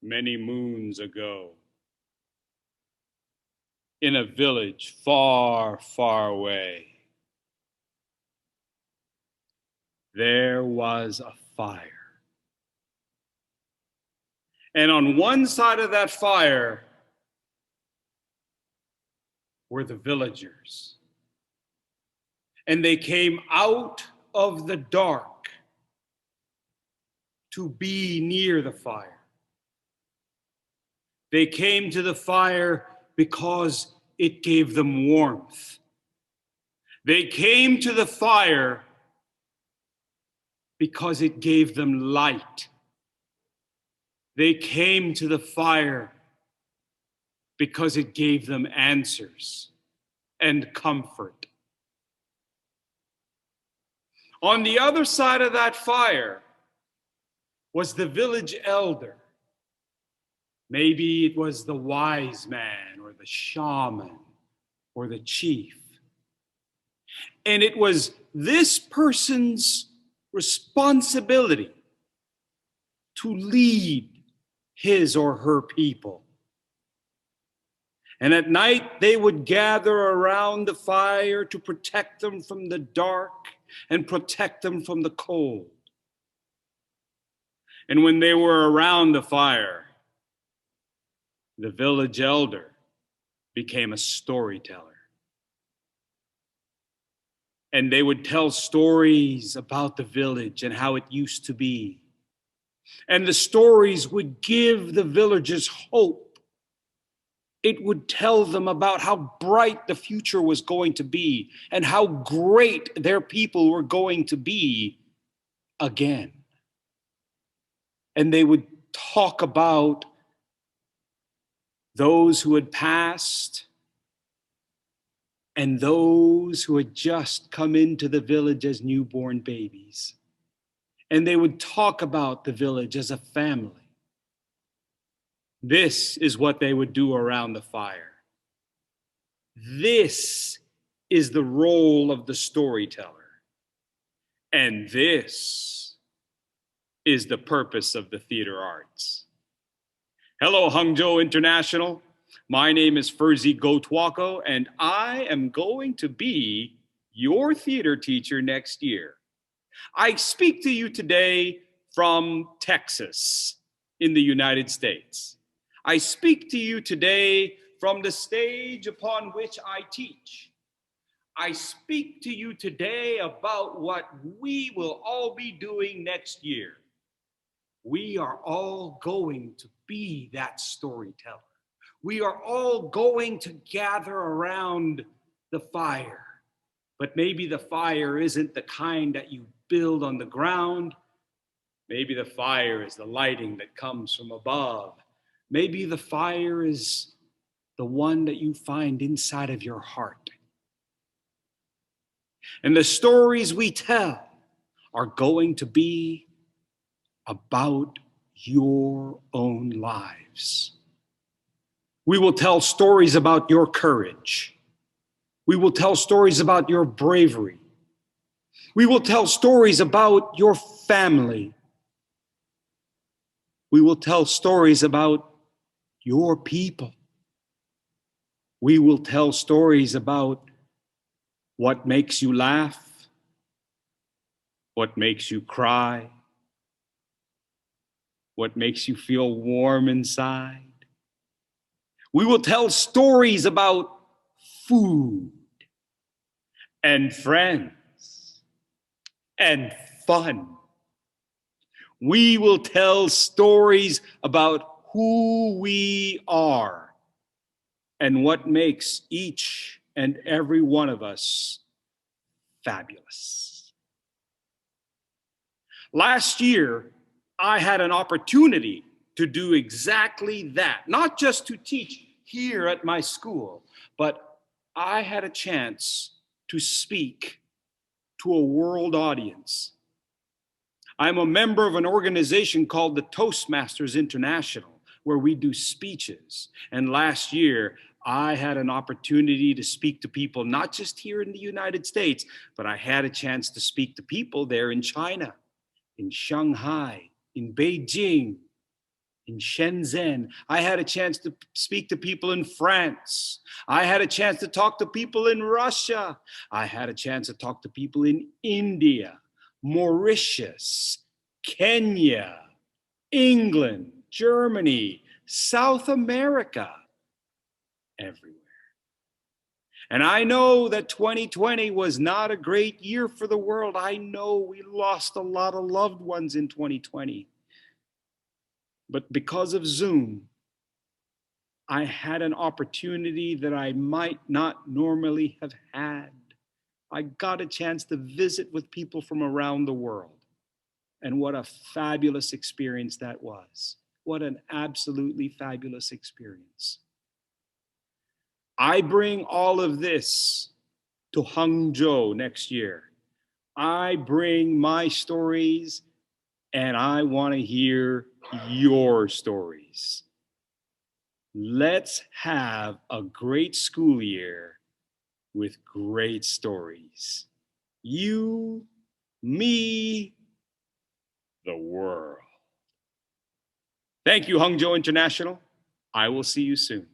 many moons ago, in a village far, far away, there was a fire. And on one side of that fire were the villagers. And they came out of the dark to be near the fire. They came to the fire because it gave them warmth. They came to the fire because it gave them light. They came to the fire because it gave them answers and comfort. On the other side of that fire was the village elder. Maybe it was the wise man or the shaman or the chief. And it was this person's responsibility to lead his or her people. And at night, they would gather around the fire to protect them from the dark and protect them from the cold. And when they were around the fire, the village elder became a storyteller. And they would tell stories about the village and how it used to be. And the stories would give the villagers hope. It would tell them about how bright the future was going to be and how great their people were going to be again. And they would talk about those who had passed and those who had just come into the village as newborn babies. And they would talk about the village as a family. This is what they would do around the fire. This is the role of the storyteller. And this is the purpose of the theater arts. Hello, Hangzhou International. My name is Fursey Gotuaco, and I am going to be your theater teacher next year. I speak to you today from Texas in the United States. I speak to you today from the stage upon which I teach. I speak to you today about what we will all be doing next year. We are all going to be that storyteller. We are all going to gather around the fire. But maybe the fire isn't the kind that you build on the ground. Maybe the fire is the lighting that comes from above. Maybe the fire is the one that you find inside of your heart. And the stories we tell are going to be about your own lives. We will tell stories about your courage. We will tell stories about your bravery. We will tell stories about your family. We will tell stories about your people. We will tell stories about what makes you laugh, what makes you cry, what makes you feel warm inside. We will tell stories about food and friends and fun. We will tell stories about who we are and what makes each and every one of us fabulous. Last year, I had an opportunity to do exactly that, not just to teach here at my school, but I had a chance to speak to a world audience. I'm a member of an organization called the Toastmasters International, where we do speeches. And last year, I had an opportunity to speak to people, not just here in the United States, but I had a chance to speak to people there in China, in Shanghai, in Beijing, in Shenzhen. I had a chance to speak to people in France. I had a chance to talk to people in Russia. I had a chance to talk to people in India, Mauritius, Kenya, England, Germany, South America, everywhere. And I know that 2020 was not a great year for the world. I know we lost a lot of loved ones in 2020. But because of Zoom, I had an opportunity that I might not normally have had. I got a chance to visit with people from around the world. And what a fabulous experience that was. What an absolutely fabulous experience. I bring all of this to Hangzhou next year. I bring my stories, and I want to hear your stories. Let's have a great school year with great stories. You, me, the world. Thank you, Hangzhou International. I will see you soon.